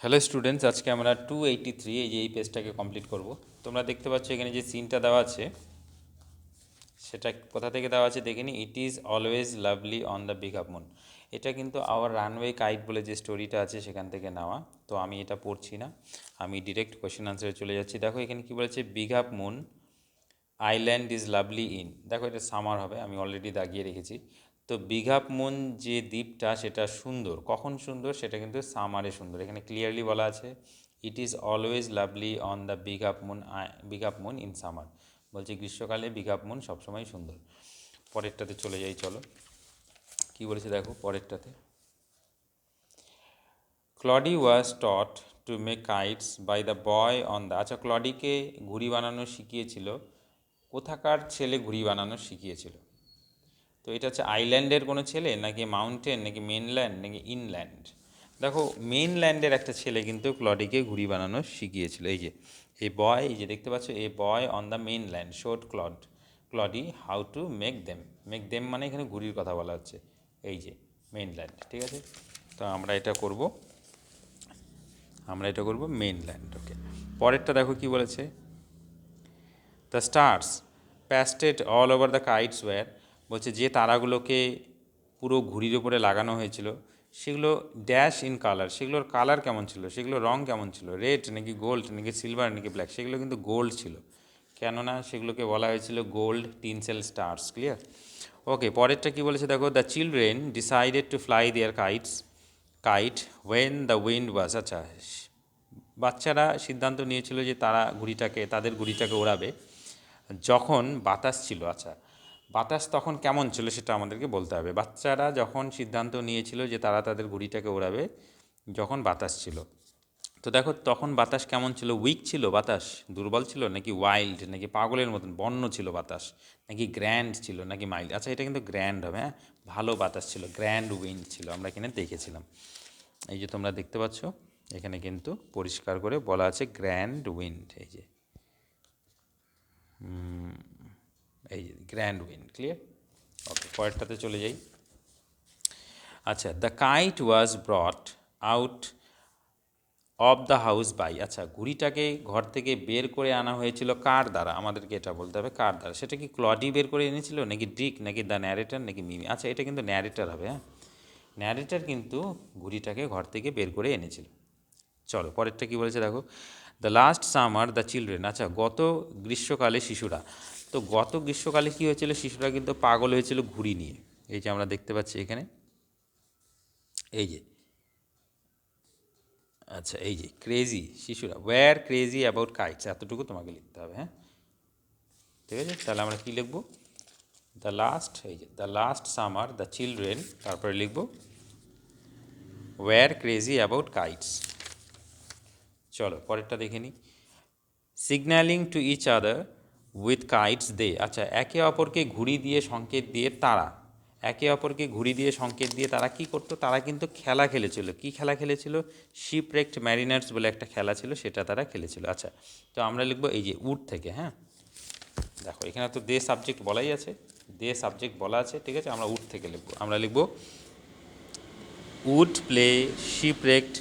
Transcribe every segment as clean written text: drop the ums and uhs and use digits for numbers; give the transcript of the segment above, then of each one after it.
Hello students, আজকে আমরা 283 এই পেজটাকে কমপ্লিট করব। তোমরা দেখতে পাচ্ছ এখানে যে সিনটা দেওয়া আছে সেটা কোথা থেকে দেওয়া আছে দেখে নি। It is always lovely on the big up moon. এটা কিন্তু আওয়ার রানওয়ে কাইট বলে যে স্টোরিটা আছে সেখান থেকে নেওয়া। তো আমি এটা পড়ছি না, আমি ডিরেক্ট কোয়েশ্চেন আনসারে চলে যাচ্ছি। দেখো এখানে কি বলেছে, big up moon island is lovely in. দেখো এটা সামার হবে, আমি অলরেডি দাগিয়ে রেখেছি। তো বিগ আপ মুন যে দ্বীপটা সেটা সুন্দর, কখন সুন্দর সেটা কিন্তু সামারে সুন্দর। এখানে ক্লিয়ারলি বলা আছে it is always lovely on the big up moon in summer. বলছে গ্রীষ্মকালে বিগ আপ মুন সবসময় সুন্দর। পরেরটাতে চলে যাই, চলো কি বলেছে দেখো পরেরটাতে। Claudie was taught to make kites by the boy on the. আচ্ছা, ক্লডিকে ঘুড়ি বানানো শিখিয়েছিল কোথাকার ছেলে ঘুড়ি বানানো শিখিয়েছিল? তো এটা হচ্ছে আইল্যান্ডের কোনো ছেলে, নাকি মাউন্টেন, নাকি মেনল্যান্ড, নাকি ইনল্যান্ড? দেখো মেনল্যান্ডের একটা ছেলে কিন্তু ক্লডিকে ঘুড়ি বানানো শিখিয়েছিল। এই যে এই বয়, এই যে দেখতে পাচ্ছ, a boy on the mainland showed Claudie how to make them মানে এখানে ঘুড়ির কথা বলা হচ্ছে। এই যে মেনল্যান্ড, ঠিক আছে। তো আমরা এটা করব মেনল্যান্ড। ওকে, পরেরটা দেখো কি বলেছে। The stars pasted all over the kites were. বলছে যে তারাগুলোকে পুরো ঘুড়ির ওপরে লাগানো হয়েছিল সেগুলো ড্যাশ ইন কালার। সেগুলোর কালার কেমন ছিল, সেগুলোর রং কেমন ছিল? রেড নাকি গোল্ড নাকি সিলভার নাকি ব্ল্যাক? সেগুলো কিন্তু গোল্ড ছিল, কেননা সেগুলোকে বলা হয়েছিল gold tinsel stars. Clear? Okay, পরেরটা কি বলেছে দেখো। The children decided to fly their kite when the wind was. আচ্ছা, বাচ্চারা সিদ্ধান্ত নিয়েছিল যে তাদের ঘুড়িটাকে ওড়াবে যখন বাতাস ছিল। আচ্ছা, বাতাস তখন কেমন ছিল সেটা আমাদেরকে বলতে হবে। বাচ্চারা যখন সিদ্ধান্ত নিয়েছিল যে তারা তাদের ঘুড়িটাকে ওড়াবে যখন বাতাস ছিল, তো দেখো তখন বাতাস কেমন ছিল? উইক ছিল বাতাস, দুর্বল ছিল, নাকি ওয়াইল্ড, নাকি পাগলের মতন বন্য ছিল বাতাস, নাকি গ্র্যান্ড ছিল, নাকি মাইল্ড? আচ্ছা, এটা কিন্তু গ্র্যান্ড হবে। হ্যাঁ, ভালো বাতাস ছিল, গ্র্যান্ড উইন্ড ছিল, আমরা এখানে দেখেছিলাম। এই যে তোমরা দেখতে পাচ্ছ এখানে কিন্তু পরিষ্কার করে বলা আছে গ্র্যান্ড উইন্ড। এই যে গ্র্যান্ড উইন্ড। ক্লিয়ার? ওকে, পরেরটাতে চলে যাই। আচ্ছা, the kite was brought out of the house by. আচ্ছা, ঘুড়িটাকে ঘর থেকে বের করে আনা হয়েছিল কার দ্বারা? আমাদেরকে এটা বলতে হবে কার দ্বারা। সেটা কি ক্লডি বের করে এনেছিল, নাকি ডিক, নাকি দ্য ন্যারেটার, নাকি মিমি? আচ্ছা, এটা কিন্তু ন্যারেটার হবে। হ্যাঁ, ন্যারেটার কিন্তু ঘুড়িটাকে ঘর থেকে বের করে এনেছিল। চলো পরেরটা কী বলেছে দেখো। The last summer the children. আচ্ছা, গত গ্রীষ্মকালে শিশুরা। তো গত গ্রীষ্মকালে কী হয়েছিল? শিশুরা কিন্তু পাগল হয়েছিল ঘুড়ি নিয়ে। এই যে আমরা দেখতে পাচ্ছি এখানে, এই যে আচ্ছা, এই যে ক্রেজি শিশুরা ওয়্যার ক্রেজি অ্যাবাউট কাইটস, এতটুকু তোমাকে লিখতে হবে। হ্যাঁ, ঠিক আছে। তাহলে আমরা কী লিখবো? The last summer the children, তারপরে লিখবো ওয়্যার ক্রেজি অ্যাবাউট কাইটস। চলো পরেরটা দেখে নিই। Signalling to each other with kites they. আচ্ছা, একে অপরকে ঘুড়ি দিয়ে সংকেত দিয়ে তারা কী করতো? তারা কিন্তু খেলা খেলেছিল। কি খেলা খেলেছিল? শিপরেক্ট ম্যারিনার্স বলে একটা খেলা ছিল, সেটা তারা খেলেছিল। আচ্ছা, তো আমরা লিখবো এই যে উড থেকে। হ্যাঁ, দেখো এখানে তো দে সাবজেক্ট বলাই আছে, ঠিক আছে। আমরা উড থেকে লিখবো, আমরা লিখবো উড প্লে শিপরেক্ট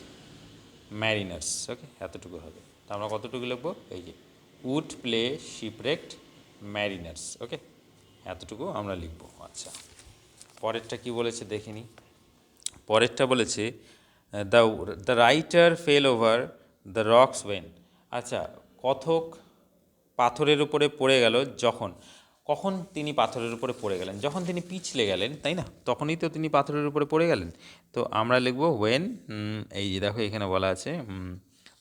ম্যারিনার্স। ওকে, এতটুকু হবে। তো আমরা কতটুকু লিখবো? এই যে উড প্লে শিপরেক্ট ম্যারিনার্স। ওকে, এতটুকু আমরা লিখবো। আচ্ছা, পরেরটা কি বলেছে দেখে নিই। পরেরটা বলেছে the the writer fell over the rocks when. আচ্ছা, কথক পাথরের উপরে পড়ে গেল যখন। কখন তিনি পাথরের উপরে পড়ে গেলেন? যখন তিনি পিছলে গেলেন, তাই না? তখনই তো তিনি পাথরের উপরে পড়ে গেলেন। তো আমরা লিখব ওয়েন। এই যে দেখো এখানে বলা আছে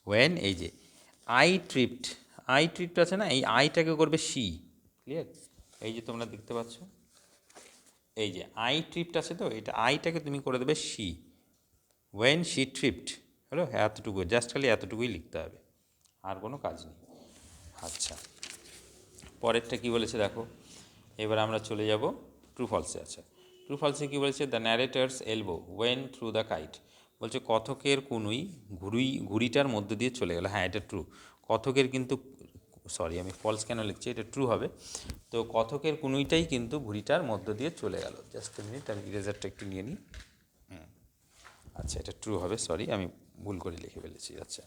ওয়েন, এই যে আই ট্রিপড আছে না, এই আইটাকে করবে সি। ক্লিয়ার? এই যে তোমরা দেখতে পাচ্ছ এই যে আই ট্রিপড আছে, তো এটা আইটাকে তুমি করে দেবে সি। ওয়েন শি ট্রিপড হলো, এতটুকু, জাস্ট খালি এতটুকুই লিখতে হবে, আর কোনো কাজ নেই। আচ্ছা, পরেরটা কি বলেছে দেখো। এবার আমরা চলে যাব ট্রু ফলসে। আচ্ছা, ট্রু ফলসে কী বলেছে। The narrator's elbow when through the kite. বলছে কথকের কুনুই ঘুড়িটার মধ্য দিয়ে চলে গেল। হ্যাঁ, এটা ট্রু। কথকের কিন্তু, সরি আমি ফলস কেন লিখছি, এটা ট্রু হবে। তো কথকের কুনুইটাই কিন্তু ঘুড়িটার মধ্য দিয়ে চলে গেল। জাস্ট মিনিট, আমি ইরেজারটা একটু নিয়ে নিই। আচ্ছা, এটা ট্রু হবে, সরি আমি ভুল করে লিখে ফেলেছি। আচ্ছা,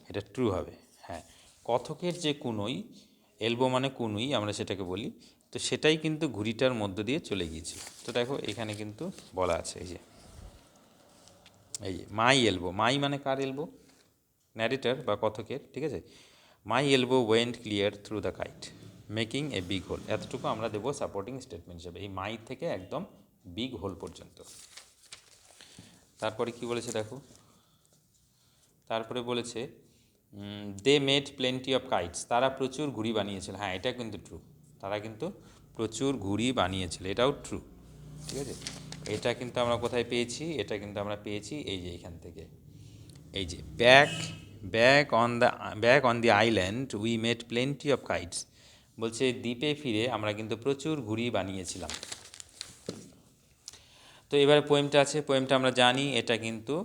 এটা ট্রু হবে। হ্যাঁ, কথকের যে কুনুই, এলবো মানে কুনুই আমরা সেটাকে বলি, তো সেটাই কিন্তু ঘুড়িটার মধ্য দিয়ে চলে গিয়েছিল। তো দেখো এখানে কিন্তু বলা আছে এই যে মাই এলবো, মাই মানে কার এলবো? ন্যারেটর বা কথকের, ঠিক আছে। My elbow went clear through the kite making a big hole, এতটুকু আমরা দেবো সাপোর্টিং স্টেটমেন্ট হিসেবে, এই মাই থেকে একদম বিগ হোল পর্যন্ত। তারপরে কি বলেছে দেখো, তারপরে বলেছে they made plenty of kites, তারা প্রচুর ঘুড়ি বানিয়েছিল। হ্যাঁ, এটা কিন্তু ট্রু, তারা কিন্তু প্রচুর ঘুড়ি বানিয়েছিল, এটাও ট্রু, ঠিক আছে। এটা কিন্তু আমরা কোথায় পেয়েছি? এটা কিন্তু আমরা পেয়েছি এই যে এখান থেকে, এই যে back on the island we made plenty of kites, বলছে দ্বীপে ফিরে আমরা কিন্তু প্রচুর ঘুড়ি বানিয়েছিলাম। তো এবারে পোয়েমটা আছে, পোয়েমটা আমরা জানি এটা কিন্তু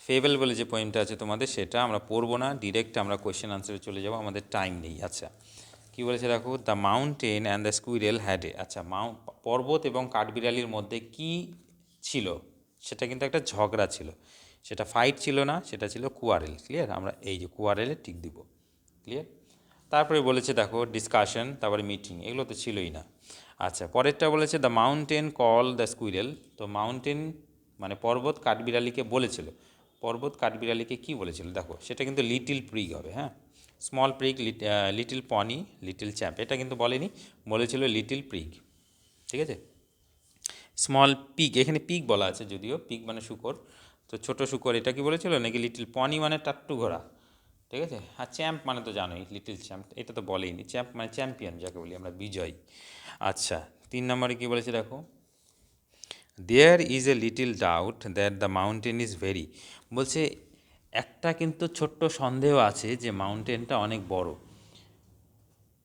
ফেবল বলে যে পোয়েমটা আছে তোমাদের, সেটা আমরা পড়বো না, ডিরেক্ট আমরা কোয়েশ্চেন আনসারে চলে যাব, আমাদের টাইম নেই। আচ্ছা, কী বলেছে দেখো, the mountain and the squirrel had a, আচ্ছা পর্বত এবং কাঠবিড়ালির মধ্যে কি ছিল? সেটা কিন্তু একটা ঝগড়া ছিল, সেটা ফাইট ছিল না, সেটা ছিল কুয়ারেল। ক্লিয়ার? আমরা এই যে কুয়ারেলে টিক দিব। ক্লিয়ার? তারপরে বলেছে দেখো ডিসকাশন, তারপরে মিটিং, এগুলো তো ছিলই না। আচ্ছা, পরেরটা বলেছে the mountain call the squirrel, তো মাউন্টেন মানে পর্বত কাঠবিড়ালিকে বলেছিল, পর্বত কাঠবিড়ালিকে কি বলেছিল দেখো, সেটা কিন্তু লিটিল প্রিগ হবে। হ্যাঁ, small prig, little pony, little champ, এটা কিন্তু বলেনি, বলেছিল লিটিল প্রিগ, ঠিক আছে। স্মল পিগ, এখানে পিগ বলা আছে, যদিও পিগ মানে শুকর, তো ছোট শুকর, এটা কি বলেছিল নাকি লিটিল পনি মানে টাট্টু ঘোড়া, ঠিক আছে। আর চ্যাম্প মানে তো জানোই, লিটিল চ্যাম্প, এটা তো বলেইনি। চ্যাম্প মানে চ্যাম্পিয়ন, যাকে বলি আমরা, বিজয়ী। আচ্ছা, 3 নম্বরে কী বলেছে দেখো, there is a little doubt that the mountain is very, বলছে একটা কিন্তু ছোট্ট সন্দেহ আছে যে মাউন্টেনটা অনেক বড়,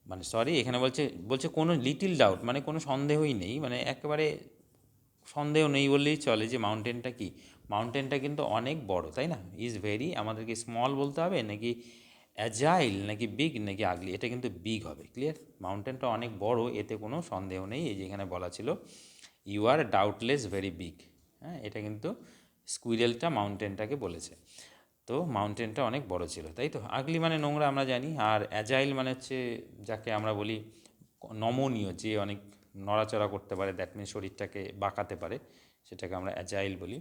মানে সরি এখানে বলছে বলছে কোনো লিটিল ডাউট মানে কোনো সন্দেহই নেই, মানে একেবারে সন্দেহ নেই বললেই চলে যে মাউন্টেনটা কি, মাউন্টেনটা কিন্তু অনেক বড়, তাই না। ইজ ভেরি, আমাদেরকে স্মল বলতে হবে নাকি অ্যাজাইল নাকি বিগ নাকি আগলি, এটা কিন্তু বিগ হবে। ক্লিয়ার? মাউন্টেনটা অনেক বড়, এতে কোনো সন্দেহ নেই। এই যেখানে বলা ছিল you are doubtless very big, হ্যাঁ, এটা কিন্তু স্কুইরেলটা মাউন্টেনটাকে বলেছে, তো মাউন্টেনটা অনেক বড় ছিল, তাই তো। আগলি মানে নোংরা আমরা জানি, আর অ্যাজাইল মানে হচ্ছে যাকে আমরা বলি নমনীয়, যে অনেক নড়াচড়া করতে পারে, দ্যাট মিনস শরীরটাকে বাঁকাতে পারে, সেটাকে আমরা অ্যাজাইল বলি।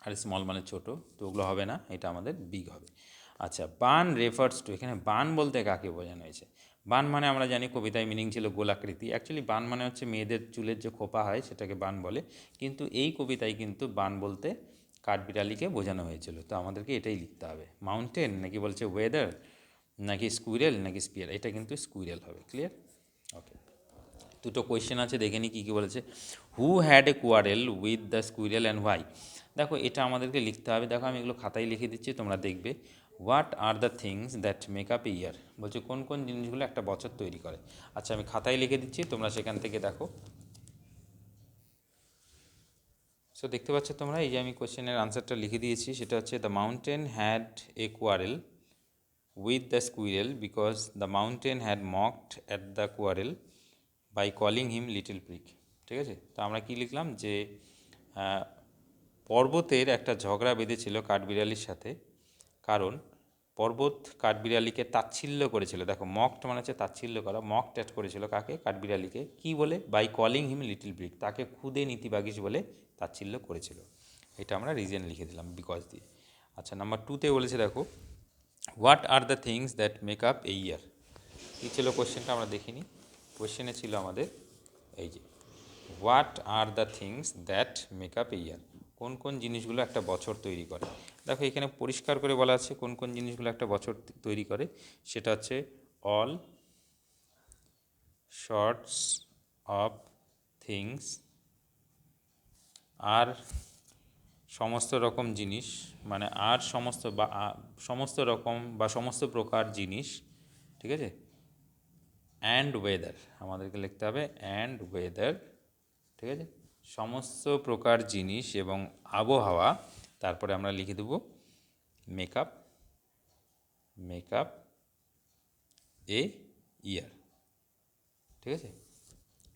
আর স্মল মানে ছোট, তো ওগুলো হবে না, এটা আমাদের বিগ হবে। আচ্ছা, বান রেফার্স টু, এখানে বান বলতে কাকে বোঝানো হয়েছে? বান মানে আমরা জানি কবিতায় মিনিং ছিল গোলাকৃতি, অ্যাকচুয়ালি বান মানে হচ্ছে মেয়েদের চুলের যে খোপা হয় সেটাকে বান বলে, কিন্তু এই কবিতায় কিন্তু বান বলতে কাঠবিড়ালিকে বোঝানো হয়েছিল, তো আমাদেরকে এটাই লিখতে হবে। মাউন্টেন নাকি বলছে ওয়েদার নাকি স্কুইরেল নাকি স্পিয়ার, এটা কিন্তু স্কুইরেল হবে। ক্লিয়ার? ওকে, দুটো কোয়েশ্চেন আছে, দেখে নিই কী কী বলেছে। Who had a quarrel with the squirrel and why, দেখো এটা আমাদেরকে লিখতে হবে। দেখো আমি এগুলো খাতায় লিখে দিচ্ছি, তোমরা দেখবে। What are the things that make up a year, বলছে কোন কোন জিনিসগুলো একটা বছর তৈরি করে। আচ্ছা, আমি খাতায় লিখে দিচ্ছি, তোমরা সেখান থেকে দেখো। সো দেখতে পাচ্ছ তোমরা, এই যে আমি কোয়েশ্চেনের আনসারটা লিখে দিয়েছি, সেটা হচ্ছে the mountain had a quarrel with the squirrel because the mountain had mocked at the quarrel by calling him little prig, ঠিক আছে। তো আমরা কি লিখলাম যে পর্বতের একটা ঝগড়া বেঁধেছিল কাঠবিড়ালির সাথে, কারণ পর্বত কাঠবিড়ালিকে তাচ্ছিল্য করেছিল। দেখো মকড মানে হচ্ছে তাচ্ছিল্য করা, মক ট্যাট করেছিল কাকে? কাঠবিড়ালিকে। কি বলে? By calling him little prig, তাকে খুদে নীতিবাগিস বলে তাচ্ছিল্য করেছিল। এটা আমরা রিজন লিখে দিলাম বিকজ দিয়ে। আচ্ছা, নাম্বার 2তে বলেছে দেখো, what are the things that make up a year, কী ছিল কোশ্চেনটা আমরা দেখিনি। কোশ্চেনে ছিল আমাদের এই যে what are the things that make up a year, কোন কোন জিনিসগুলো একটা বছর তৈরি করে। দেখো এখানে পরিষ্কার করে বলা আছে কোন কোন জিনিসগুলো একটা বছর তৈরি করে, সেটা হচ্ছে অল শর্টস অফ থিংস, আর সমস্ত রকম জিনিস, মানে আর সমস্ত বা সমস্ত রকম বা সমস্ত প্রকার জিনিস, ঠিক আছে। অ্যান্ড ওয়েদার, আমাদেরকে লিখতে হবে অ্যান্ড ওয়েদার, ঠিক আছে, সমস্ত প্রকার জিনিস এবং আবহাওয়া। তারপরে আমরা লিখে দেব মেকআপ, মেকআপ এ ইয়ার, ঠিক আছে।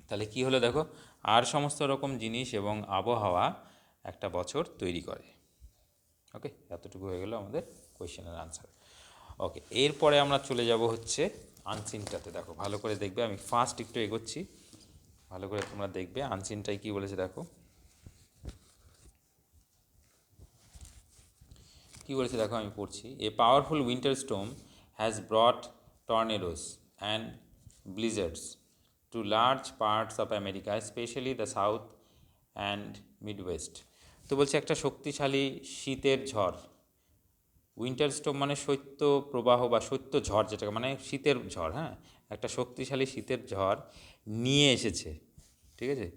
তাহলে কি হলো দেখো, আর সমস্ত রকম জিনিস এবং আবহাওয়া একটা বছর তৈরি করে। ওকে, এতটুকু হয়ে গেল আমাদের কোয়েশ্চেনের আনসার। ওকে, এরপরে আমরা চলে যাব হচ্ছে আনসিনটাতে। দেখো ভালো করে দেখবে, আমি ফার্স্ট একটু এগোচ্ছি, ভালো করে তোমরা দেখবে আনসিনটাই কী বলেছে। দেখো কী বলেছে, দেখো আমি পড়ছি। A powerful winter storm has brought tornadoes and blizzards to large parts of America, especially the south and midwest. তো বলছে একটা শক্তিশালী শীতের ঝড়, উইন্টার স্টোম মানে শৈত্য প্রবাহ বা শৈত্য ঝড়, যেটাকে মানে শীতের ঝড়, হ্যাঁ, একটা শক্তিশালী শীতের ঝড় নিয়ে এসেছে, ঠিক আছে।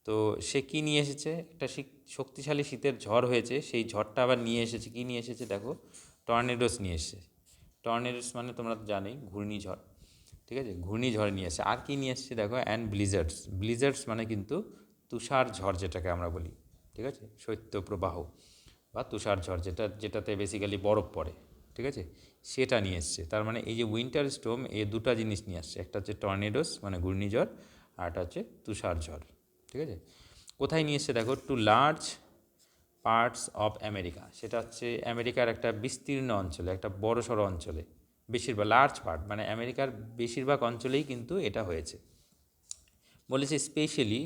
তো সে কী নিয়ে এসেছে, একটা শক্তিশালী শীতের ঝড় হয়েছে, সেই ঝড়টা আবার নিয়ে এসেছে, কী নিয়ে এসেছে দেখো, টর্নেডোস নিয়ে এসেছে। টর্নেডোস মানে তোমরা তো জানোই ঘূর্ণিঝড়, ঠিক আছে, ঘূর্ণিঝড় নিয়ে এসেছে। আর কি নিয়ে এসেছে দেখো, অ্যান্ড ব্লিজার্ডস। ব্লিজার্ডস মানে কিন্তু তুষার ঝড় যেটাকে আমরা বলি, ঠিক আছে, শৈত্য প্রবাহ বা তুষার ঝড়, যেটাতে বেসিক্যালি বরফ পড়ে, ঠিক আছে, সেটা নিয়ে এসছে। তার মানে এই যে উইন্টার স্টোম, এই দুটা জিনিস নিয়ে আসছে, একটা হচ্ছে টর্নেডোস মানে ঘূর্ণিঝড়, আর একটা হচ্ছে তুষার ঝড়, ঠিক আছে। কোথায় নিয়ে এসছে দেখো, to large parts of America, সেটা হচ্ছে আমেরিকার একটা বিস্তীর্ণ অঞ্চলে, একটা বড় সড়ো অঞ্চলে, বেশিরভাগ লার্জ পার্ট মানে আমেরিকার বেশিরভাগ অঞ্চলেই কিন্তু এটা হয়েছে। বলেছে স্পেশালি,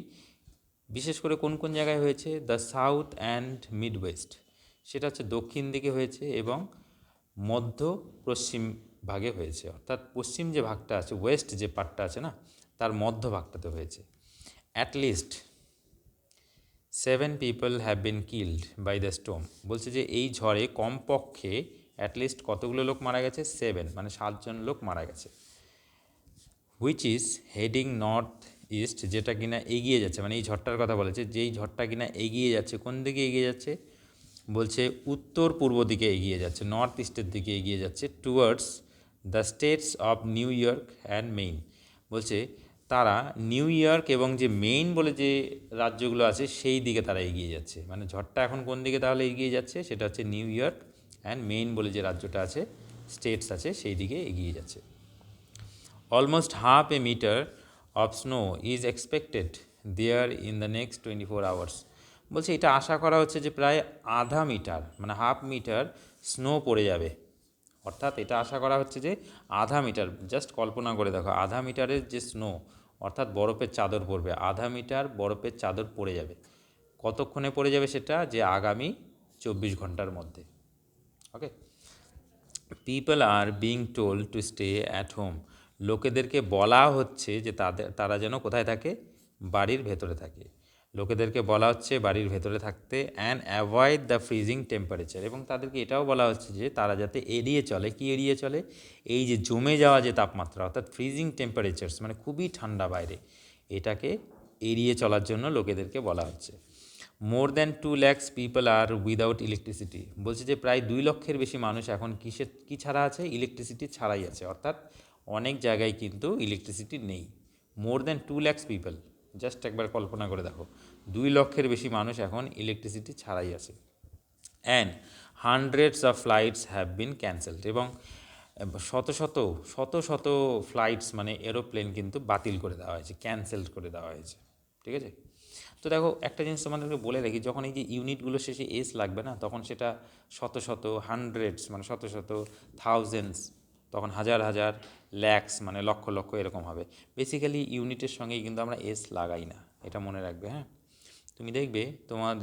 বিশেষ করে কোন কোন জায়গায় হয়েছে, the south and mid West, সেটা হচ্ছে দক্ষিণ দিকে হয়েছে এবং মধ্য পশ্চিম ভাগে হয়েছে, অর্থাৎ পশ্চিম যে ভাগটা আছে, ওয়েস্ট যে পার্টটা আছে না, তার মধ্য ভাগটাতে হয়েছে। At least 7 people have been killed by the storm. বলছে যে এই ঝড়ে কমপক্ষে অ্যাটলিস্ট কতগুলো লোক মারা গেছে, 7 মানে 7জন লোক মারা গেছে। Which is heading north east, যেটা কিনা এগিয়ে যাচ্ছে, মানে এই ঝড়টার কথা বলেছে, যেই ঝড়টা কিনা এগিয়ে যাচ্ছে, কোন দিকে এগিয়ে যাচ্ছে, বলছে উত্তর পূর্ব দিকে এগিয়ে যাচ্ছে, নর্থ ইস্টের দিকে এগিয়ে যাচ্ছে, towards the states of new York and main. বলছে তারা নিউ ইয়র্ক এবং যে মেইন বলে যে রাজ্যগুলো আছে সেই দিকে তারা এগিয়ে যাচ্ছে। মানে ঝড়টা এখন কোন দিকে তাহলে এগিয়ে যাচ্ছে, সেটা হচ্ছে নিউ ইয়র্ক অ্যান্ড মেইন বলে যে রাজ্যটা আছে, স্টেটস আছে, সেই দিকে এগিয়ে যাচ্ছে। Almost half a metre of snow is expected there in the next 24 hours. বলছে এটা আশা করা হচ্ছে যে প্রায় আধা মিটার মানে হাফ মিটার স্নো পড়ে যাবে, অর্থাৎ এটা আশা করা হচ্ছে যে আধা মিটার, জাস্ট কল্পনা করে দেখো আধা মিটারের যে স্নো, অর্থাৎ বরফের চাদর পড়বে, আধা মিটার বরফের চাদর পড়ে যাবে। কতক্ষণে পড়ে যাবে সেটা, যে আগামী 24 ঘন্টার মধ্যে। Okay, people are being told to stay at home. লোকেদেরকে বলা হচ্ছে যে তারা যেন কোথায় থাকে, বাড়ির ভেতরে থাকে। লোকেদেরকে বলা হচ্ছে বাড়ির ভেতরে থাকতে, and avoid the freezing temperature, এবং তাদেরকে এটাও বলা হচ্ছে যে তারা যাতে এড়িয়ে চলে, কি এড়িয়ে চলে, এই যে জমে যাওয়া যে তাপমাত্রা, অর্থাৎ ফ্রিজিং টেম্পারেচার্স মানে খুবই ঠান্ডা বাইরে, এটাকে এড়িয়ে চলার জন্য লোকেদেরকে বলা হচ্ছে। More than 2 lakhs people are without electricity. বলছে যে প্রায় 2 লক্ষের বেশি মানুষ এখন কী ছাড়া আছে, ইলেকট্রিসিটি ছাড়াই আছে, অর্থাৎ অনেক জায়গায় কিন্তু ইলেকট্রিসিটি নেই। More than 2 lakhs people, just একবার কল্পনা করে দেখো, 2 লক্ষের বেশি মানুষ এখন ইলেকট্রিসিটি ছাড়াই আছে। And hundreds of flights have been cancelled, এবং শত শত শত শত ফ্লাইটস মানে এরোপ্লেন কিন্তু বাতিল করে দেওয়া হয়েছে, ক্যান্সেল করে দেওয়া হয়েছে, ঠিক আছে। তো দেখো একটা জিনিস তোমাদেরকে বলে রাখি, যখন এই যে ইউনিটগুলো শেষে এস লাগবে না, তখন সেটা শত শত, হান্ড্রেডস মানে শত শত, থাউজেন্ডস তখন হাজার হাজার, ল্যাক্স মানে লক্ষ লক্ষ এরকম হবে। বেসিক্যালি ইউনিটের সঙ্গেই কিন্তু আমরা এস লাগাই না, এটা মনে রাখবে, হ্যাঁ। তুমি দেখবে তোমার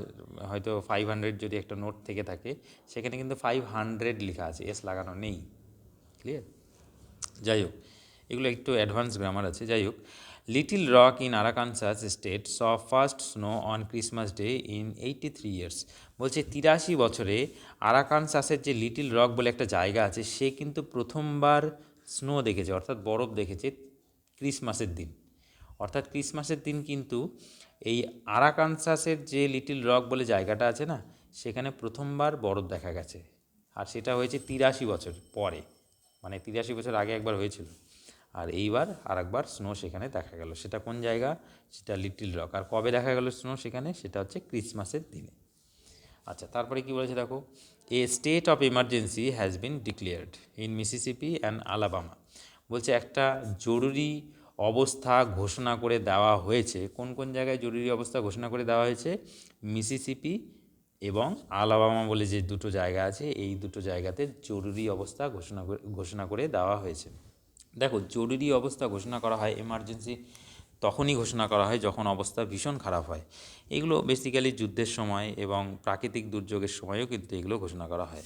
হয়তো 500 যদি একটা নোট থেকে থাকে, সেখানে কিন্তু 500 লেখা আছে, এস লাগানো নেই, ক্লিয়ার। যাই হোক, এগুলো একটু অ্যাডভান্স গ্রামার আছে। যাই হোক, Little Rock in Arkansas state saw first snow on Christmas day in 83 years. বলছে 83 বছরে আরাকানসাসের যে লিটিল রক বলে একটা জায়গা আছে, সে কিন্তু প্রথমবার স্নো দেখেছে, অর্থাৎ বরফ দেখেছে ক্রিসমাসের দিন। অর্থাৎ ক্রিসমাসের দিন কিন্তু এই আরাকানসাসের যে লিটিল রক বলে জায়গাটা আছে না, সেখানে প্রথমবার বরফ দেখা গেছে। আর সেটা হয়েছে 83 বছর পরে, মানে 83 বছর আগে একবার হয়েছিল, আর এইবার আর একবার স্নো সেখানে দেখা গেল। সেটা কোন জায়গা, সেটা লিটিল রক। আর কবে দেখা গেল স্নো সেখানে, সেটা হচ্ছে ক্রিসমাসের দিনে। আচ্ছা, তারপরে কি বলেছে দেখো, এ state of emergency has been declared in Mississippi and Alabama. বলছে একটা জরুরি অবস্থা ঘোষণা করে দেওয়া হয়েছে। কোন কোন জায়গায় জরুরি অবস্থা ঘোষণা করে দেওয়া হয়েছে, মিসিসিপি এবং আলাবামা বলে যে দুটো জায়গা আছে, এই দুটো জায়গাতে জরুরি অবস্থা ঘোষণা করে দেওয়া হয়েছে। দেখো, জরুরি অবস্থা ঘোষণা করা হয়, এমার্জেন্সি তখনই ঘোষণা করা হয় যখন অবস্থা ভীষণ খারাপ হয়। এগুলো বেসিক্যালি যুদ্ধের সময় এবং প্রাকৃতিক দুর্যোগের সময়ও কিন্তু এগুলো ঘোষণা করা হয়।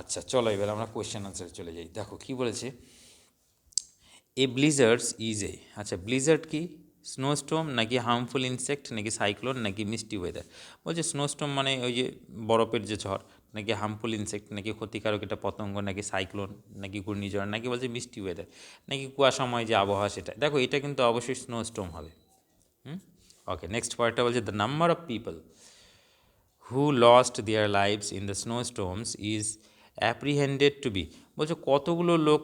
আচ্ছা চলো, এবার আমরা কোয়েশ্চেন আনসারে চলে যাই। দেখো কি বলেছে, এ ব্লিজার্ডস ইজ এ, আচ্ছা ব্লিজার্ড কি, স্নোস্টোম নাকি হার্মফুল ইনসেক্ট নাকি সাইক্লোন নাকি মিস্টি ওয়েদার? বলছে স্নোস্টোম মানে ওই যে বরফের যে ঝড়, নাকি হার্মফুল ইনসেক্ট নাকি ক্ষতিকারক এটা পতঙ্গ, নাকি সাইক্লোন নাকি ঘূর্ণিঝড়, নাকি বলছে মিস্টি ওয়েদার নাকি কুয়াশাময় যে আবহাওয়া সেটা। দেখো এটা কিন্তু অবশ্যই স্নোস্টোম হবে। ওকে, নেক্সট পয়েন্টটা বলছে the number of people who lost their lives in the snowstorms is apprehended to be, বলছে কতগুলো লোক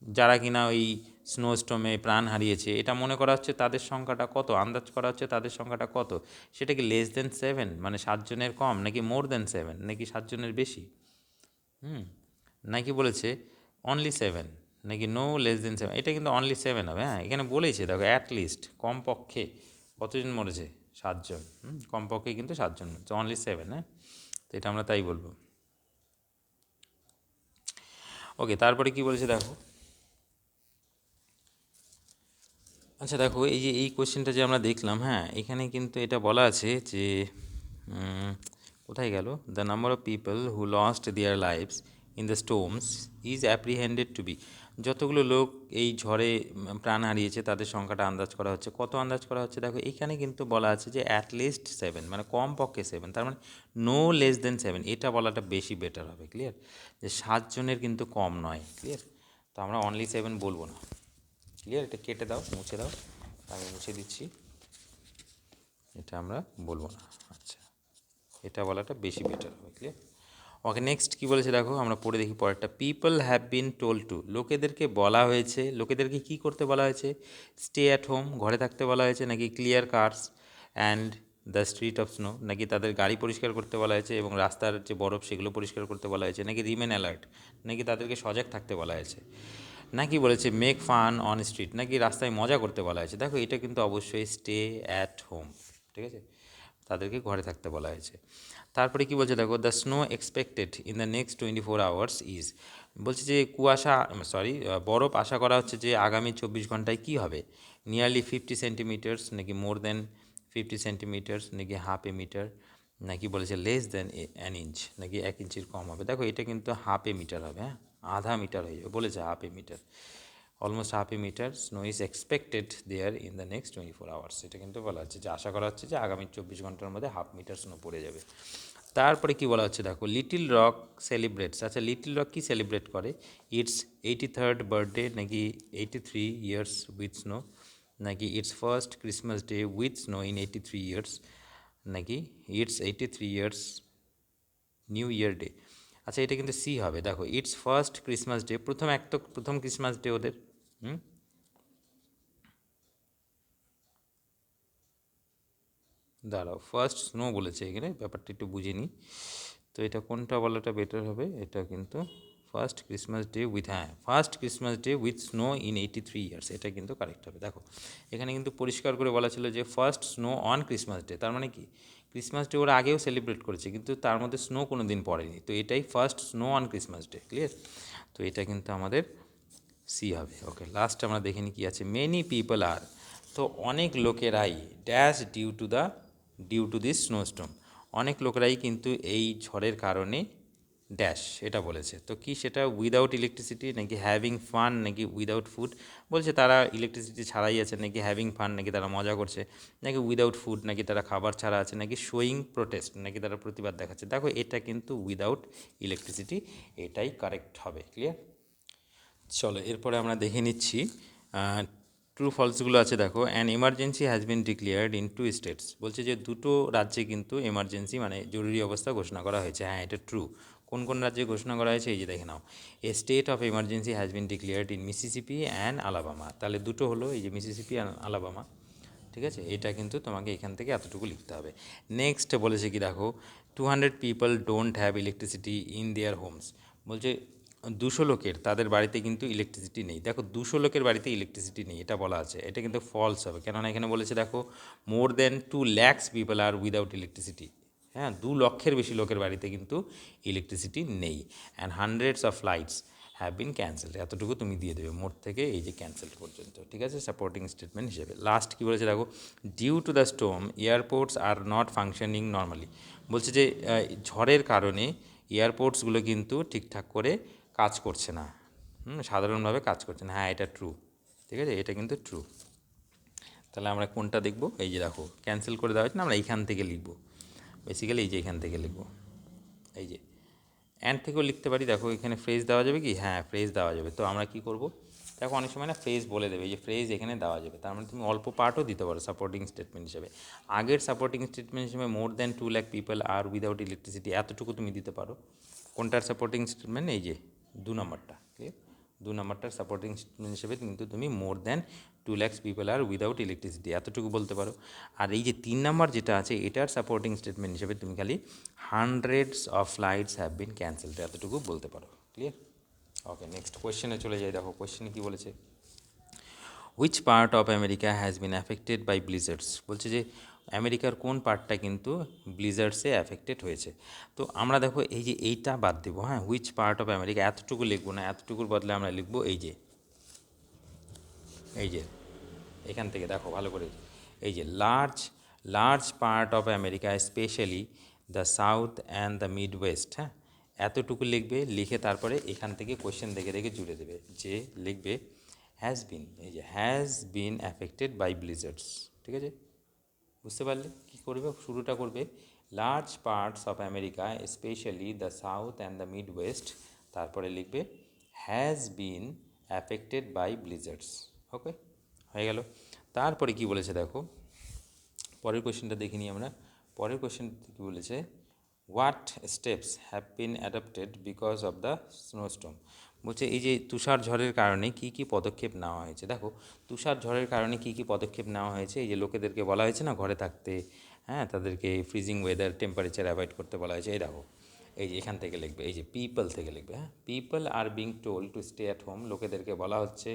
যারা কিনা ওই স্নোস্টোমে প্রাণ হারিয়েছে, এটা মনে করা হচ্ছে তাদের সংখ্যাটা কত, আন্দাজ করা হচ্ছে তাদের সংখ্যাটা কত। সেটা কি লেস দেন 7 মানে 7 জনের কম, নাকি মোর দেন 7 নাকি 7 জনের বেশি, নাকি বলেছে অনলি 7 নাকি নো লেস দেন 7? এটা কিন্তু অনলি 7 হবে। হ্যাঁ, এখানে বলেছে দেখো অ্যাটলিস্ট কমপক্ষে কতজন মরেছে, 7 জন। কমপক্ষে কিন্তু 7 জন, অনলি 7। হ্যাঁ, তো এটা আমরা তাই বলবো। ওকে, তারপরে কি বলেছে দেখো, আচ্ছা দেখো এই যে এই কোশ্চেনটা যে আমরা দেখলাম, হ্যাঁ এখানে কিন্তু এটা বলা আছে যে কোথায় গেল, the number of people who lost their lives in the storms is apprehended to be, যতগুলো লোক এই ঝড়ে প্রাণ হারিয়েছে তাদের সংখ্যাটা আন্দাজ করা হচ্ছে। কত আন্দাজ করা হচ্ছে দেখো, এখানে কিন্তু বলা আছে যে অ্যাটলিস্ট 7 মানে কমপক্ষে 7, তার মানে নো লেস দেন 7, এটা বলাটা বেশি বেটার হবে। ক্লিয়ার, যে 7 জনের কিন্তু কম নয়। ক্লিয়ার, তো আমরা অনলি 7 বলবো না। ক্লিয়ার, এটা কেটে দাও, মুছে দাও, আমি মুছে দিচ্ছি, এটা আমরা বলবো না। আচ্ছা, এটা বলাটা বেশি বেটার হবে। ক্লিয়ার, ওকে নেক্সট কী বলেছে দেখো, আমরা পড়ে দেখি পরেরটা। People have been told to, লোকেদেরকে বলা হয়েছে, লোকেদেরকে কী করতে বলা হয়েছে, স্টে অ্যাট হোম ঘরে থাকতে বলা হয়েছে, নাকি clear cars and the street of snow, নাকি তাদের গাড়ি পরিষ্কার করতে বলা হয়েছে এবং রাস্তার যে বরফ সেগুলো পরিষ্কার করতে বলা হয়েছে, নাকি রিমেন অ্যালার্ট নাকি তাদেরকে সজাগ থাকতে বলা হয়েছে, নাকি বলেছে মেক ফান অন স্ট্রিট নাকি রাস্তায় মজা করতে বলা হয়েছে। দেখো এটা কিন্তু অবশ্যই স্টে অ্যাট হোম, ঠিক আছে, তাদেরকে ঘরে থাকতে বলা হয়েছে। তারপরে কি বলছে দেখো, the snow expected in the next 24 hours is, বলছে যে কুয়াশা বরফ আশা করা হচ্ছে যে আগামী 24 ঘন্টায় কী হবে, নিয়ারলি 50 সেন্টিমিটার্স নাকি মোর দেন 50 সেন্টিমিটার্স নাকি হাফ এ মিটার, নাকি বলেছে লেস দেন অ্যান ইঞ্চ নাকি 1 ইঞ্চির কম হবে। দেখো এটা কিন্তু হাফ এ মিটার হবে। হ্যাঁ, আধা মিটার হয়ে যাবে, বলেছে half a metre, almost half a metre snow is expected there in the next 24 hours, এটা কিন্তু বলা হচ্ছে যে আশা করা হচ্ছে যে আগামী 24 ঘন্টার মধ্যে হাফ মিটার স্নো পড়ে যাবে। তারপরে কি বলা হচ্ছে দেখো, লিটিল রক সেলিব্রেটস, আচ্ছা লিটিল রক কি সেলিব্রেট করে, ইটস 83rd বার্থডে নাকি 83 ইয়ার্স উইথ স্নো, নাকি it's first Christmas day with snow in 83 years, নাকি it's 83 years New Year day. আচ্ছা এটা কিন্তু সি হবে। দেখো ইটস ফার্স্ট ক্রিসমাস ডে, প্রথম ক্রিসমাস ডে ওদের। দাঁড়াও, ফার্স্ট স্নো বলেছে এখানে, ব্যাপারটা একটু বুঝে নিই। তো এটা কোনটা বলাটা বেটার হবে, এটা কিন্তু ফার্স্ট ক্রিসমাস ডে উইথ, হ্যাঁ first Christmas day with snow in 83 years, এটা কিন্তু কারেক্ট হবে। দেখো এখানে কিন্তু পরিষ্কার করে বলা ছিল যে first snow on Christmas day, তার মানে কি ক্রিসমাস ডে ওরা আগেও সেলিব্রেট করেছে কিন্তু তার মধ্যে স্নো কোনো দিন পড়েনি, তো এটাই first snow on Christmas day. Clear, তো এটা কিন্তু আমাদের সি হবে। ওকে, লাস্ট আমরা দেখে নিই কী আছে, মেনি পিপল আর, তো অনেক লোকেরাই ড্যাশ ডিউ টু দিস স্নোস্টোম, অনেক লোকেরাই কিন্তু এই ঝড়ের কারণে ড্যাশ এটা বলেছে। তো কি সেটা, উইদাউট ইলেকট্রিসিটি নাকি হ্যাভিং ফান নাকি উইদাউট ফুড, বলছে তারা ইলেকট্রিসিটি ছাড়াই আছে, নাকি হ্যাভিং ফান নাকি তারা মজা করছে, নাকি উইদাউট ফুড নাকি তারা খাবার ছাড়া আছে, নাকি শোয়িং প্রোটেস্ট নাকি তারা প্রতিবাদ দেখাচ্ছে। দেখো এটা কিন্তু উইদাউট ইলেকট্রিসিটি, এটাই কারেক্ট হবে। ক্লিয়ার, চলো এরপরে আমরা দেখে নিচ্ছি ট্রু ফলসগুলো আছে। দেখো an emergency has been declared in 2 states, বলছে যে দুটো রাজ্যে কিন্তু এমার্জেন্সি মানে জরুরি অবস্থা ঘোষণা করা হয়েছে। হ্যাঁ এটা ট্রু। কোন কোন রাজ্যে ঘোষণা করা হয়েছে এই যে দেখে নাও, a state of emergency has been declared in Mississippi and Alabama, তাহলে দুটো হলো এই যে মিসিসিপি অ্যান্ড আলাবামা। ঠিক আছে, এটা কিন্তু তোমাকে এখান থেকে এতটুকু লিখতে হবে। নেক্সট বলেছে কি দেখো, 200 people don't have electricity in their Holmes, বলছে 200 লোকের তাদের বাড়িতে কিন্তু ইলেকট্রিসিটি নেই। দেখো 200 লোকের বাড়িতে ইলেকট্রিসিটি নেই এটা বলা আছে, এটা কিন্তু ফলস হবে, কেননা এখানে বলেছে দেখো মোর than 2 lakhs people are without electricity, হ্যাঁ, 2 লক্ষের বেশি লোকের বাড়িতে কিন্তু ইলেকট্রিসিটি নেই। And hundreds of flights have been cancelled, এতটুকু তুমি দিয়ে দেবে মোট থেকে এই যে ক্যান্সেলড পর্যন্ত, ঠিক আছে, সাপোর্টিং স্টেটমেন্ট হিসেবে। লাস্ট কী বলেছে দেখো, due to the storm airports are not functioning normally, বলছে যে ঝড়ের কারণে এয়ারপোর্টসগুলো কিন্তু ঠিকঠাক করে কাজ করছে না, সাধারণভাবে কাজ করছে না। হ্যাঁ, এটা ট্রু, ঠিক আছে, এটা কিন্তু ট্রু। তাহলে আমরা কোনটা দেখব, এই যে দেখো ক্যান্সেল করে দেওয়া হয়েছে না, আমরা এইখান থেকে লিখব, বেসিক্যালি এই যে এখান থেকে লিখব, এই যে অ্যান্ড থেকেও লিখতে পারি। দেখো এখানে ফ্রেজ দেওয়া যাবে কি, হ্যাঁ ফ্রেজ দেওয়া যাবে। তো আমরা কি করব, দেখো অনেক সময় না ফ্রেজ বলে দেবে, এই যে ফ্রেজ এখানে দেওয়া যাবে, তার মানে তুমি অল্প পার্টও দিতে পারো সাপোর্টিং স্টেটমেন্ট হিসেবে। আগের সাপোর্টিং স্টেটমেন্ট হিসেবে more than 2 lakh people are without electricity, এতটুকু তুমি দিতে পারো। কোনটার সাপোর্টিং স্টেটমেন্ট, এই যে 2 নম্বরটা, ক্লিয়ার, 2 নম্বরটার সাপোর্টিং স্টেটমেন্ট হিসেবে কিন্তু তুমি more than 2 lakhs people are without electricity এতটুকু বলতে পারো। আর এই যে 3 নম্বর যেটা আছে, এটার সাপোর্টিং স্টেটমেন্ট হিসেবে তুমি খালি hundreds of flights have been cancelled এতটুকু বলতে পারো, ক্লিয়ার। ওকে, নেক্সট কোয়েশ্চেনে চলে যাই। দেখো কোয়েশ্চেনে কী বলেছে, which part of America has been affected by blizzards, বলছে যে আমেরিকার কোন পার্টটা কিন্তু ব্লিজার্ডসে অ্যাফেক্টেড হয়েছে। তো আমরা দেখো এই যে এইটা বাদ দেবো, হ্যাঁ, হুইচ পার্ট অফ আমেরিকা এতটুকু লিখবো না, এতটুকুর বদলে আমরা লিখবো এই যে এখান থেকে দেখো ভালো করে, এই যে large large part of America especially the south and the mid West, হ্যাঁ, এতটুকু লিখবে, লিখে তারপরে এখান থেকে কোয়েশ্চেন দেখে দেখে জুড়ে দেবে, যে লিখবে হ্যাজ বিন, এই যে হ্যাজ বিন অ্যাফেক্টেড বাই ব্লিজার্ডস, ঠিক আছে, বুঝতে পারলে কী করবে, শুরুটা করবে large parts of America especially the south and the mid West, তারপরে লিখবে হ্যাজ বিন অ্যাফেক্টেড বাই ব্লিজার্ডস। ওকে, হয়ে গেল। তারপরে কি বলেছে দেখো, পরের কোয়েশ্চেনটা দেখে নিই আমরা। পরের কোয়েশ্চেনটা কী বলেছে, what steps have been adapted because of the snowstorm, বলছে এই যে তুষার ঝড়ের কারণে কী কী পদক্ষেপ নেওয়া হয়েছে। দেখো তুষার ঝড়ের কারণে কী কী পদক্ষেপ নেওয়া হয়েছে, এই যে লোকেদেরকে বলা হয়েছে না ঘরে থাকতে, হ্যাঁ, তাদেরকে ফ্রিজিং ওয়েদার টেম্পারেচার অ্যাভয়েড করতে বলা হয়েছে। এই দেখো এই যে এখান থেকে লিখবে, এই যে পিপল থেকে লিখবে, হ্যাঁ, people are being told to stay at home, লোকেদেরকে বলা হচ্ছে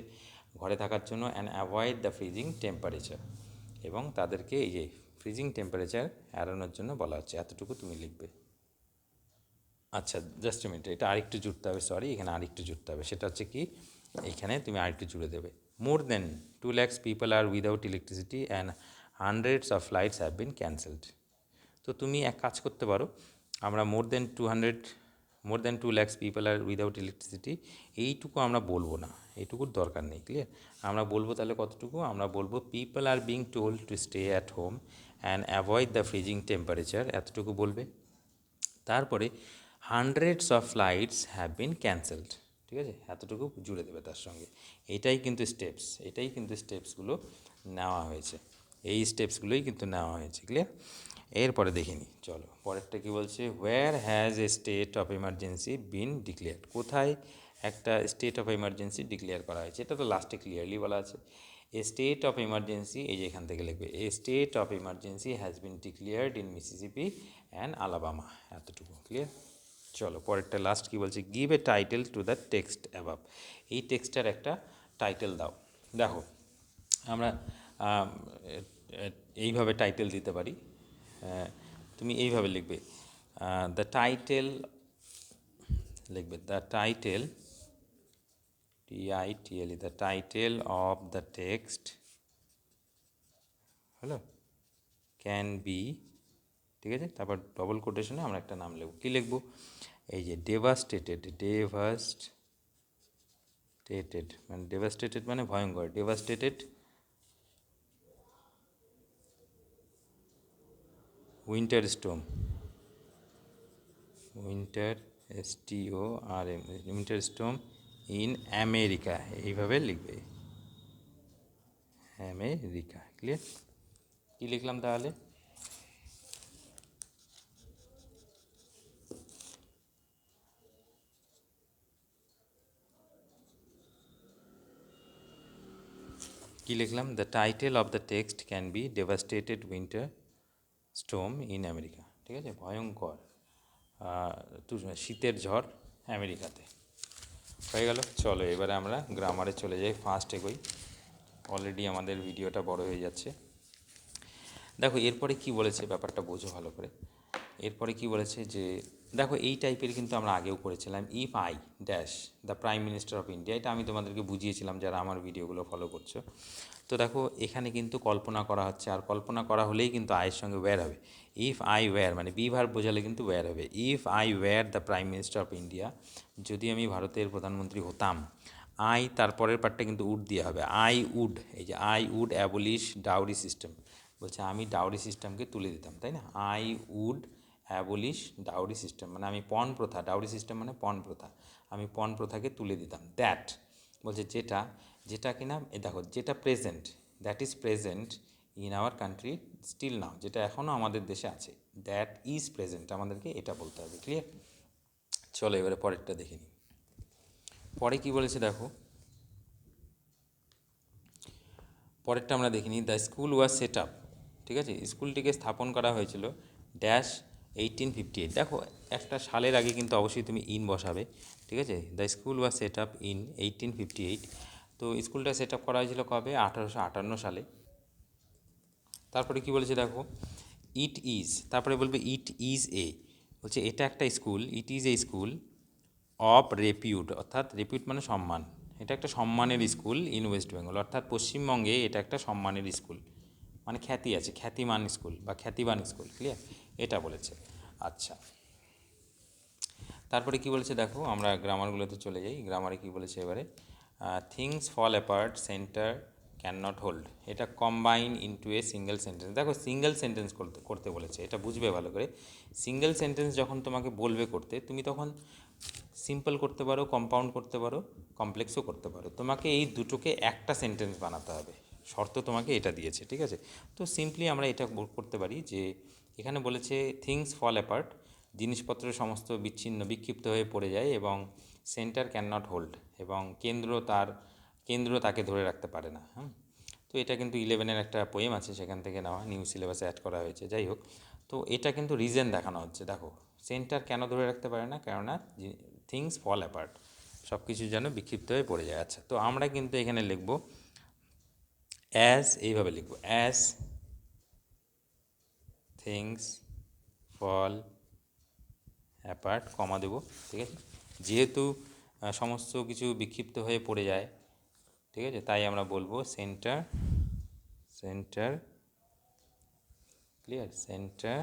ঘরে থাকার জন্য, and avoid the freezing temperature, এবং তাদেরকে এই যে ফ্রিজিং টেম্পারেচার এড়ানোর জন্য বলা হচ্ছে, এতটুকু তুমি লিখবে। আচ্ছা জাস্ট মিনিট, এটা আরেকটু জুড়তে হবে, সরি এখানে আরেকটু জুড়তে হবে, সেটা হচ্ছে কি, এখানে তুমি আরেকটু জুড়ে দেবে, more than 2 lakhs people are without electricity and hundreds of flights have been cancelled. তো তুমি এক কাজ করতে পারো, আমরা more than 2 lakhs people are without electricity এইটুকু আমরা বলবো না, এইটুকুর দরকার নেই, ক্লিয়ার। আমরা বলবো তাহলে কতটুকু, আমরা বলবো people are being told to stay at home and avoid the freezing temperature, এতটুকু বলবে। তারপরে hundreds of flights have been cancelled, ঠিক আছে, এতটুকু জুড়ে দেবে তার সঙ্গে। এটাই কিন্তু স্টেপসগুলো নেওয়া হয়েছে, এই স্টেপসগুলোই কিন্তু নেওয়া হয়েছে, ক্লিয়ার। এরপরে দেখিনি, চলো পরেরটা কী বলছে, where has a state of emergency bin declared, কোথায় একটা স্টেট অফ এমার্জেন্সি ডিক্লেয়ার করা হয়েছে, এটা তো লাস্টে ক্লিয়ারলি বলা আছে। এ স্টেট অফ এমার্জেন্সি, এই যে এখান থেকে লিখবে, এ state of emergency has been declared in Mississippi and Alabama, এতটুকু ক্লিয়ার। চলো পরেরটা লাস্ট কী বলছে, give a title to the text above, এই টেক্সটার একটা টাইটেল দাও। দেখো আমরা এইভাবে টাইটেল দিতে পারি, তুমি এইভাবে লিখবে, দ্য টাইটেল, লিখবে the title, TITLE, the title of the text, হলো, ক্যান বি, ঠিক আছে, তারপর ডবল কোটেশনে আমরা একটা নাম লিখব, কী লিখব, এই যে ডেভাস্টেটেড মানে ডেভাস্টেটেড মানে ভয়ঙ্কর, devastated winter storm, winter storm in America, এইভাবে লিখবে, আমেরিকা, ক্লিয়ার। কী লিখলাম তাহলে, কী লিখলাম, the title of the text can be devastated winter storm in America, ঠিক আছে, ভয়ঙ্কর শীতের ঝড় আমেরিকাতে, হয়ে গেল। চলো এবারে আমরা গ্রামারে চলে যাই, ফার্স্ট এগোই, অলরেডি আমাদের ভিডিওটা বড় হয়ে যাচ্ছে। দেখো এরপরে কি বলেছে, ব্যাপারটা বোঝো ভালো করে। এরপরে কি বলেছে যে দেখো এই টাইপের কিন্তু আমরা আগেও করেছিলাম, if I dash the prime minister of India, এটা আমি তোমাদেরকে বুঝিয়েছিলাম যারা আমার ভিডিওগুলো ফলো করছো। তো দেখো এখানে কিন্তু কল্পনা করা হচ্ছে, আর কল্পনা করা হলেই কিন্তু আয়ের সঙ্গে ওয়্যার হবে। ইফ আই ওয়্যার মানে বি ভার্ব বোঝালে কিন্তু ওয়্যার হবে। If I were the prime minister of India, যদি আমি ভারতের প্রধানমন্ত্রী হতাম, আই তারপরের পার্টটা কিন্তু উড দিয়ে হবে, আই উড, এই যে I would abolish dowry system, বলছে আমি ডাউরি সিস্টেমকে তুলে দিতাম, তাই না? I would abolish dowry system মানে আমি পণ প্রথা, ডাউরি সিস্টেম মানে পণ প্রথা, আমি পণ প্রথাকে তুলে দিতাম। দ্যাট বলছে যেটা, যেটা কিনা এ দেখো যেটা present, that is present in our country still now, যেটা এখনও আমাদের দেশে আছে, দ্যাট ইজ প্রেজেন্ট, আমাদেরকে এটা বলতে হবে। ক্লিয়ার? চলো এবারে পরেরটা দেখে নিই। পরে কি বলেছে দেখো, পরেরটা আমরা দেখিনি। The school was set up, ঠিক আছে, স্কুলটিকে স্থাপন করা হয়েছিল ড্যাশ 1858। দেখো একটা সালের আগে কিন্তু অবশ্যই তুমি ইন বসাবে, ঠিক আছে। The school was set up in 1858, তো স্কুলটা সেট আপ করা হয়েছিল কবে? 1858 সালে। তারপরে কি বলেছে দেখো, ইট ইজ, তারপরে বলবে ইট ইজ এ, বলছে এটা একটা school, it is a school of repute, অর্থাৎ রেপিউট মানে সম্মান, এটা একটা সম্মানের স্কুল ইন ওয়েস্ট বেঙ্গল, অর্থাৎ পশ্চিমবঙ্গে এটা একটা সম্মানের স্কুল, মানে খ্যাতি আছে, খ্যাতিমান স্কুল বা খ্যাতিবান স্কুল। ক্লিয়ার? এটা বলেছে। আচ্ছা, তারপরে কি বলেছে দেখো, আমরা গ্রামারগুলোতে চলে যাই। গ্রামারে কি বলেছে এবারে, things fall apart centre can not hold, এটা combine into a single sentence. দেখো সিঙ্গেল সেন্টেন্স করতে করতে বলেছে, এটা বুঝবে ভালো করে। সিঙ্গেল সেন্টেন্স যখন তোমাকে বলবে করতে, তুমি তখন সিম্পল করতে পারো, কম্পাউন্ড করতে পারো, কমপ্লেক্সও করতে পারো, তোমাকে এই দুটোকে একটা সেন্টেন্স বানাতে হবে, শর্ত তোমাকে এটা দিয়েছে, ঠিক আছে। তো সিম্পলি আমরা এটা করতে পারি যে এখানে বলেছে থিংস ফল অ্যাপার্ট, জিনিসপত্র সমস্ত বিচ্ছিন্ন বিক্ষিপ্ত হয়ে পড়ে যায়, এবং সেন্টার ক্যান নট হোল্ড, এবং কেন্দ্র তাকে ধরে রাখতে পারে না। তো এটা কিন্তু 11-এর একটা পোয়েম আছে, সেখান থেকে নেওয়া, নিউ সিলেবাসে অ্যাড করা হয়েছে। যাই হোক, তো এটা কিন্তু রিজন দেখানো হচ্ছে। দেখো সেন্টার কেন ধরে রাখতে পারে না, কেননা থিংস ফল অ্যাপার্ট, সব কিছু যেন বিক্ষিপ্ত হয়ে পড়ে যায়। আচ্ছা, তো আমরা কিন্তু এখানে লিখব অ্যাজ, এইভাবে লিখব, অ্যাজ থিংস ফল অ্যাপার্ট, কমা দেবো, ঠিক আছে। যেহেতু সমস্ত কিছু বিক্ষিপ্ত হয়ে পড়ে যায়, ঠিক আছে, তাই আমরা বলবো সেন্টার, সেন্টার, ক্লিয়ার, সেন্টার,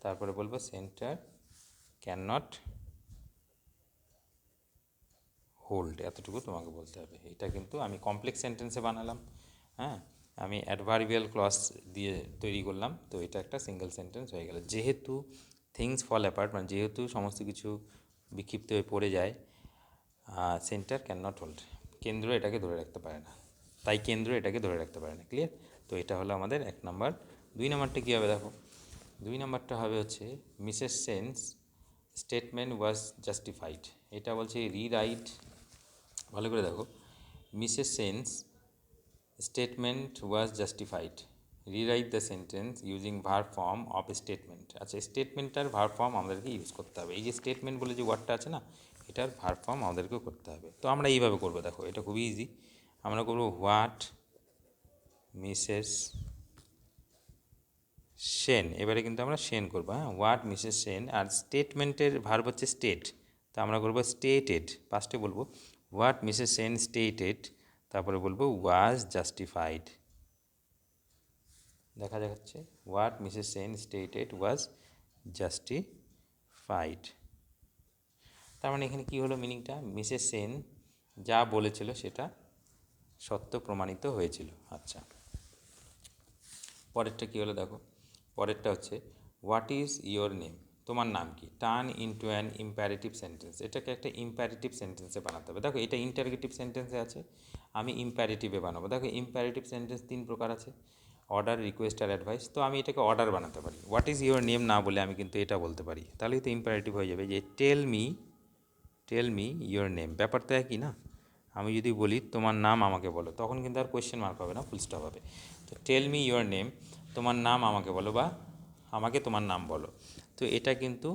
তারপরে বলবো সেন্টার ক্যান নট হোল্ড, এতটুকু তোমাকে বলতে হবে। এটা কিন্তু আমি কমপ্লেক্স সেন্টেন্সে বানালাম, হ্যাঁ, আমি অ্যাডভার্বিয়াল ক্লজ দিয়ে তৈরি করলাম, তো এটা একটা সিঙ্গেল সেন্টেন্স হয়ে গেল। যেহেতু থিংস ফল অ্যাপার্ট মানে যেহেতু সমস্ত কিছু বিক্ষিপ্ত হয়ে পড়ে যায়, সেন্টার ক্যান নট হোল্ড, কেন্দ্র এটাকে ধরে রাখতে পারে না, তাই কেন্দ্র এটাকে ধরে রাখতে পারে না। ক্লিয়ার? তো এটা হলো আমাদের 1 নম্বর। 2 নম্বরটা কী হবে দেখো, 2 নম্বরটা হবে হচ্ছে Mrs sense statement was justified, এটা বলছে রিরাইট, ভালো করে দেখো, Mrs sense statement was justified, rewrite the sentence using verb form of statement. আচ্ছা, স্টেটমেন্টটার ভার্ব ফর্ম আমাদেরকে ইউজ করতে হবে, এই যে স্টেটমেন্ট বলে যে ওয়ার্ডটা আছে না, এটার ভার্ব ফর্ম আমাদেরকেও করতে হবে। তো আমরা এইভাবে করবো, দেখো এটা খুবই ইজি। আমরা করবো হোয়াট মিসেস সেন, এবারে কিন্তু আমরা সেন করবো, হ্যাঁ, হোয়াট মিসেস সেন, আর স্টেটমেন্টের ভার্ব হচ্ছে স্টেট, তো আমরা করবো স্টেটেড, ফার্স্টে বলবো হোয়াট মিসেস সেন স্টেটেড, তারপরে বলবো ওয়াজ জাস্টিফাইড, দেখা যাচ্ছে what Mrs Sen stated was justified. তার মানে এখানে কী হলো মিনিংটা, মিসেস সেন যা বলেছিল সেটা সত্য প্রমাণিত হয়েছিল। আচ্ছা, পরেরটা কী হলো দেখো, পরেরটা হচ্ছে হোয়াট ইজ ইয়োর নেম, তোমার নাম কি, turn into an imperative sentence, এটাকে একটা ইম্প্যারেটিভ সেন্টেন্সে বানাতে হবে। দেখো এটা ইন্টারগেটিভ সেন্টেন্সে আছে, আমি ইম্প্যারেটিভে বানাবো। দেখো ইম্প্যারেটিভ সেন্টেন্স 3 প্রকার আছে, অর্ডার, রিকোয়েস্ট আর অ্যাডভাইস। তো আমি এটাকে অর্ডার বানাতে পারি, হোয়াট ইজ ইয়োর নেম না বলে আমি কিন্তু এটা বলতে পারি, তাহলেই তো ইম্প্যারেটিভ হয়ে যাবে, যে টেল মি ইয়োর নেম, ব্যাপারটা একই না। আমি যদি বলি তোমার নাম আমাকে বলো, তখন কিন্তু আর কোয়েশ্চেন মার্ক হবে না, ফুল স্টপ হবে। তো টেল মি ইয়োর নেম, তোমার নাম আমাকে বলো, বা আমাকে তোমার নাম বলো, তো এটা কিন্তু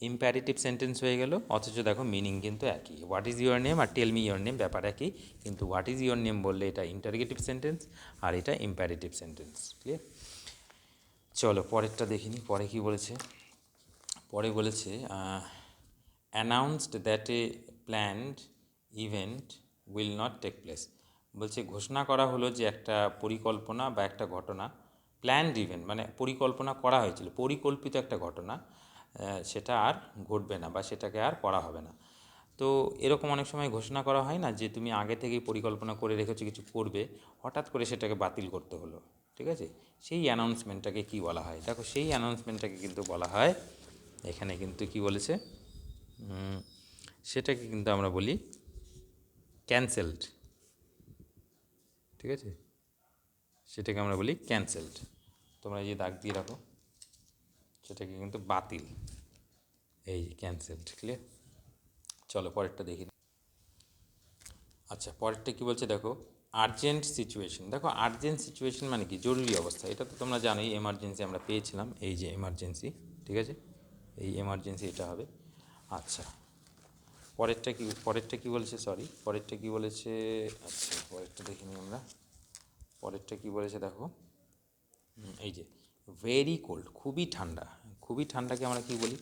ইম্প্যারেটিভ সেন্টেন্স হয়ে গেল, অথচ দেখো মিনিং কিন্তু একই। হোয়াট ইজ ইয়োর নেম আর টেল মি ইয়োর নেম ব্যাপার একই, কিন্তু হোয়াট ইজ ইয়োর নেম বললে এটা ইন্টারগেটিভ সেন্টেন্স, আর এটা ইম্প্যারেটিভ সেন্টেন্স। ক্লিয়ার? চলো পরেরটা দেখিনি, পরে কি বলেছে। পরে বলেছে announced that a planned event will not take place. বলছে ঘোষণা করা হলো যে একটা পরিকল্পনা বা একটা ঘটনা, প্ল্যান্ড ইভেন্ট মানে পরিকল্পনা করা হয়েছিল, পরিকল্পিত একটা ঘটনা, সেটা আর ঘটবে না বা সেটাকে আর করা হবে না। তো এরকম অনেক সময় ঘোষণা করা হয় না যে তুমি আগে থেকেই পরিকল্পনা করে রেখেছো কিছু করবে, হঠাৎ করে সেটাকে বাতিল করতে হলো, ঠিক আছে, সেই অ্যানাউন্সমেন্টটাকে কি বলা হয়? দেখো সেই অ্যানাউন্সমেন্টটাকে কিন্তু বলা হয়, এখানে কিন্তু কি বলেছে, সেটাকে কিন্তু আমরা বলি ক্যান্সেলড, ঠিক আছে, সেটাকে আমরা বলি ক্যান্সেলড। তোমরা এই যে দাগ দিয়ে রাখো, সেটাকে কিন্তু বাতিল, এই যে ক্যান্সেলড, ক্লিয়ার। চলো পরেরটা দেখি। আচ্ছা পরেরটা কী বলছে দেখো, আর্জেন্ট সিচুয়েশন। দেখো আর্জেন্ট সিচুয়েশন মানে কি, জরুরি অবস্থা, এটা তো তোমরা জানোই, এমার্জেন্সি আমরা পেয়েছিলাম, এই যে এমার্জেন্সি, ঠিক আছে, এই এমার্জেন্সি এটা হবে। আচ্ছা পরেরটা কি বলেছে, সরি পরেরটা কি বলেছে, আচ্ছা পরেরটা দেখিনি আমরা, পরেরটা কি বলেছে দেখো, এই যে ভেরি কোল্ড, খুবই ঠান্ডা, খুবই ঠান্ডাকে আমরা কি বলি,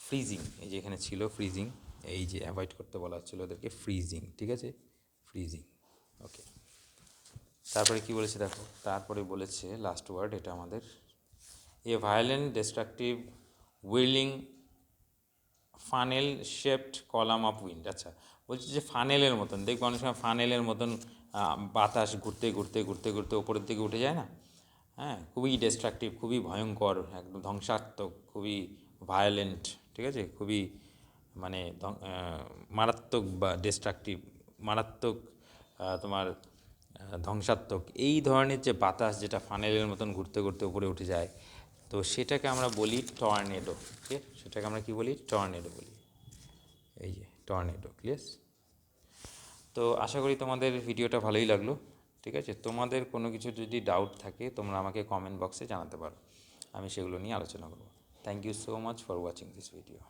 ফ্রিজিং। এই যে এখানে ছিল ফ্রিজিং, এই যে অ্যাভয়েড করতে বলা হচ্ছিল ওদেরকে, ফ্রিজিং, ঠিক আছে, ফ্রিজিং, ওকে। তারপরে কি বলেছে দেখো, তারপরে বলেছে লাস্ট ওয়ার্ড এটা আমাদের, a violent destructive whirling funnel shaped column of wind. আচ্ছা বলছে যে ফানেলের মতন, দেখবো অনেক সময় ফানেলের মতন বাতাস ঘুরতে ঘুরতে ঘুরতে ঘুরতে ওপরের দিকে উঠে যায় না, হ্যাঁ, খুবই ডিস্ট্রাকটিভ, খুবই ভয়ঙ্কর, একদম ধ্বংসাত্মক, খুবই ভায়োলেন্ট, ঠিক আছে, খুবই মানে মারাত্মক বা ডিস্ট্রাকটিভ, মারাত্মক তোমার ধ্বংসাত্মক, এই ধরনের যে বাতাস যেটা ফানেলের মতন ঘুরতে ঘুরতে উপরে উঠে যায়, তো সেটাকে আমরা বলি টর্নেডো, ঠিক আছে, সেটাকে আমরা কি বলি, টর্নেডো বলি, এই যে টর্নেডো, ক্লিয়ার। তো আশা করি তোমাদের ভিডিওটা ভালোই লাগলো, ঠিক আছে। তোমাদের কোনো কিছু যদি ডাউট থাকে তোমরা আমাকে কমেন্ট বক্সে জানাতে পারো, আমি সেগুলো নিয়ে আলোচনা করব। Thank you so much for watching this video.